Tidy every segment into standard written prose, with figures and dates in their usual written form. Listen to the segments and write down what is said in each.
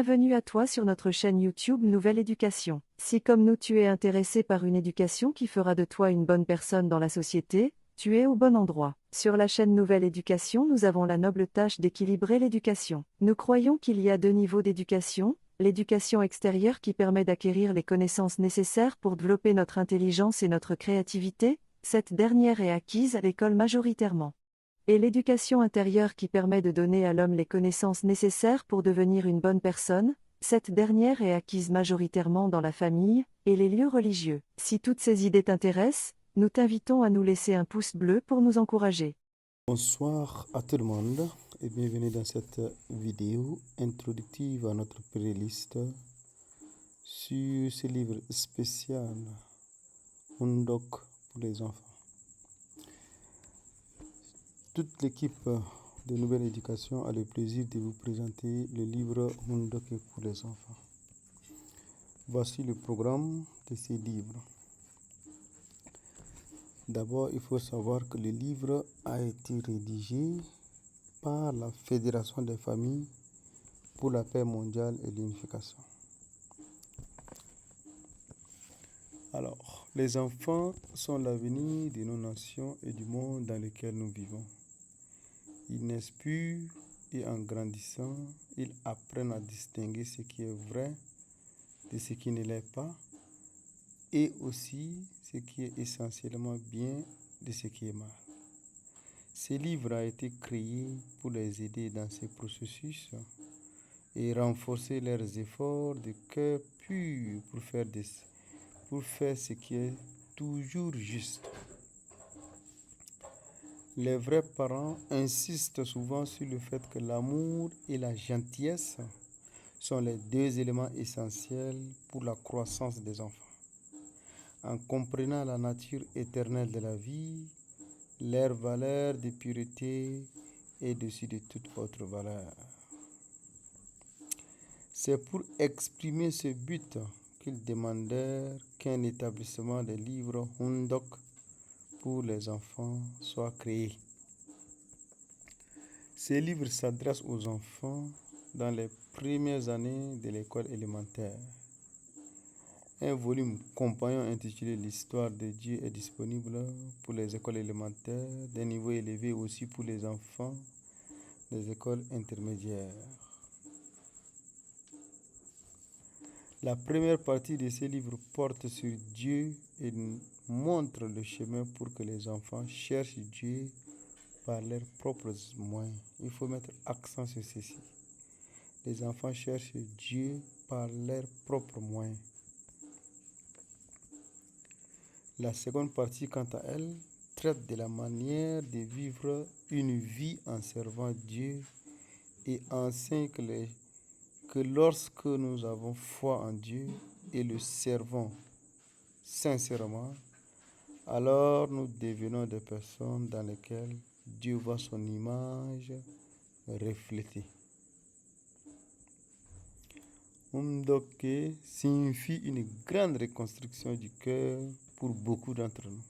Bienvenue à toi sur notre chaîne YouTube Nouvelle Éducation. Si comme nous tu es intéressé par une éducation qui fera de toi une bonne personne dans la société, tu es au bon endroit. Sur la chaîne Nouvelle Éducation, nous avons la noble tâche d'équilibrer l'éducation. Nous croyons qu'il y a deux niveaux d'éducation, l'éducation extérieure qui permet d'acquérir les connaissances nécessaires pour développer notre intelligence et notre créativité, cette dernière est acquise à l'école majoritairement. Et l'éducation intérieure qui permet de donner à l'homme les connaissances nécessaires pour devenir une bonne personne, cette dernière est acquise majoritairement dans la famille et les lieux religieux. Si toutes ces idées t'intéressent, nous t'invitons à nous laisser un pouce bleu pour nous encourager. Bonsoir à tout le monde et bienvenue dans cette vidéo introductive à notre playlist sur ce livre spécial Hundok pour les enfants. Toute l'équipe de Nouvelle Éducation a le plaisir de vous présenter le livre Hundok pour les enfants. Voici le programme de ces livres. D'abord, il faut savoir que le livre a été rédigé par la Fédération des familles pour la paix mondiale et l'unification. Alors, les enfants sont l'avenir de nos nations et du monde dans lequel nous vivons. Ils naissent purs et en grandissant, ils apprennent à distinguer ce qui est vrai de ce qui ne l'est pas et aussi ce qui est essentiellement bien de ce qui est mal. Ce livre a été créé pour les aider dans ce processus et renforcer leurs efforts de cœur pur pour faire ce qui est toujours juste. Les vrais parents insistent souvent sur le fait que l'amour et la gentillesse sont les deux éléments essentiels pour la croissance des enfants. En comprenant la nature éternelle de la vie, leur valeur de pureté est au-dessus de toute autre valeur. C'est pour exprimer ce but qu'ils demandèrent qu'un établissement de livres Hundok pour les enfants soit créé. Ces livres s'adressent aux enfants dans les premières années de l'école élémentaire. Un volume compagnon intitulé L'histoire de Dieu est disponible pour les écoles élémentaires, d'un niveau élevé aussi pour les enfants des écoles intermédiaires. La première partie de ces livres porte sur Dieu et montre le chemin pour que les enfants cherchent Dieu par leurs propres moyens. Il faut mettre accent sur ceci. Les enfants cherchent Dieu par leurs propres moyens. La seconde partie, quant à elle, traite de la manière de vivre une vie en servant Dieu et enseigne que lorsque nous avons foi en Dieu et le servons sincèrement, alors nous devenons des personnes dans lesquelles Dieu voit son image reflétée. Umdoke signifie une grande reconstruction du cœur pour beaucoup d'entre nous.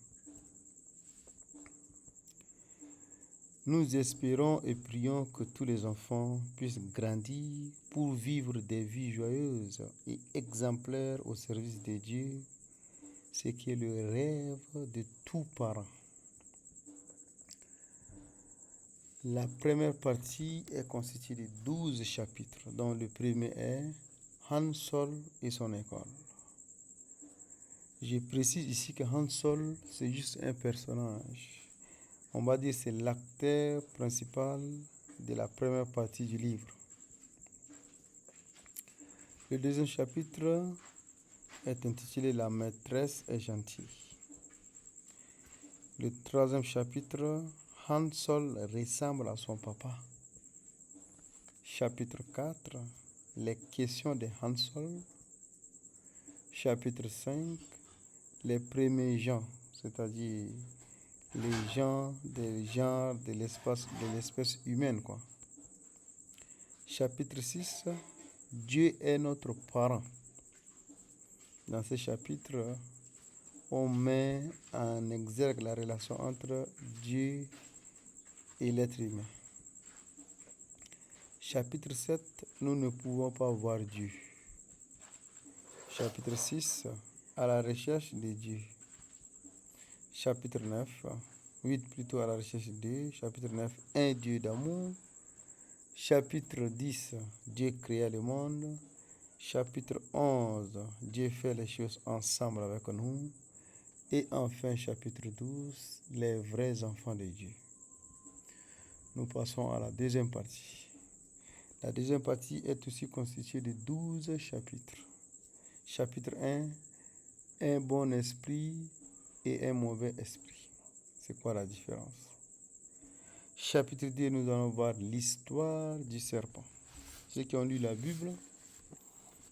Nous espérons et prions que tous les enfants puissent grandir pour vivre des vies joyeuses et exemplaires au service de Dieu, ce qui est le rêve de tout parent. La première partie est constituée de 12 chapitres, dont le premier est Han Sol et son école. Je précise ici que Han Sol, c'est juste un personnage. On va dire que c'est l'acteur principal de la première partie du livre. Le deuxième chapitre est intitulé La maîtresse est gentille. Le troisième chapitre, Han Sol ressemble à son papa. Chapitre 4, les questions de Han Sol. Chapitre 5, les premiers gens, c'est-à-dire les gens des genres de l'espèce humaine, quoi. Chapitre 6, Dieu est notre parent. Dans ce chapitre, on met en exergue la relation entre Dieu et l'être humain. Chapitre 7, nous ne pouvons pas voir Dieu. Chapitre 6, à la recherche de Dieu. Chapitre 9, 8 plutôt, à la recherche de Dieu. Chapitre 9, un Dieu d'amour. Chapitre 10, Dieu créa le monde. Chapitre 11, Dieu fait les choses ensemble avec nous. Et enfin, chapitre 12, les vrais enfants de Dieu. Nous passons à la deuxième partie. La deuxième partie est aussi constituée de 12 chapitres. Chapitre 1, un bon esprit et un mauvais esprit. C'est quoi la différence? Chapitre 2, nous allons voir l'histoire du serpent. Ceux qui ont lu la Bible,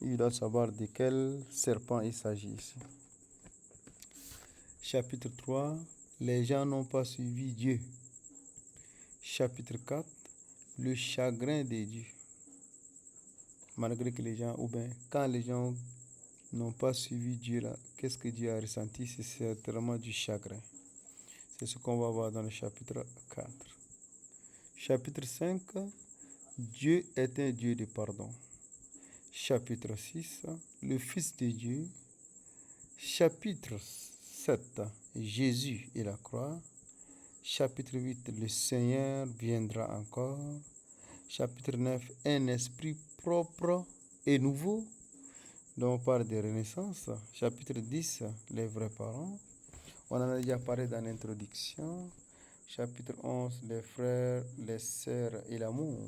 ils doivent savoir de quel serpent il s'agit ici. Chapitre 3, les gens n'ont pas suivi Dieu. Chapitre 4, le chagrin de Dieu. Malgré que les gens, ou bien quand les gens n'ont pas suivi Dieu là, qu'est-ce que Dieu a ressenti? C'est certainement du chagrin. C'est ce qu'on va voir dans le chapitre 4. Chapitre 5, Dieu est un Dieu de pardon. Chapitre 6, le Fils de Dieu. Chapitre 7, Jésus et la croix. Chapitre 8, le Seigneur viendra encore. Chapitre 9, un esprit propre et nouveau, dont on parle de renaissance. Chapitre 10, les vrais parents. On en a déjà parlé dans l'introduction. Chapitre 11, les frères, les sœurs et l'amour.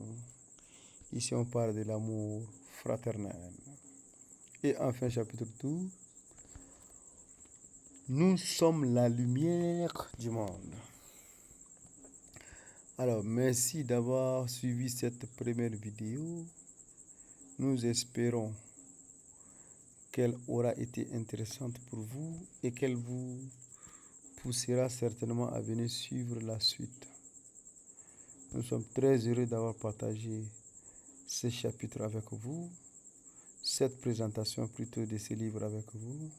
Ici, on parle de l'amour fraternel. Et enfin, chapitre 12, nous sommes la lumière du monde. Alors, merci d'avoir suivi cette première vidéo. Nous espérons qu'elle aura été intéressante pour vous et qu'elle vous poussera certainement à venir suivre la suite. Nous sommes très heureux d'avoir partagé ce chapitre avec vous, cette présentation plutôt de ce livre avec vous.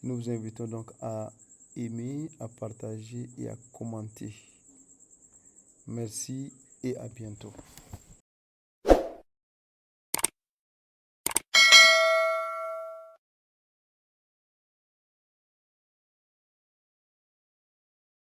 Nous vous invitons donc à aimer, à partager et à commenter. Merci et à bientôt.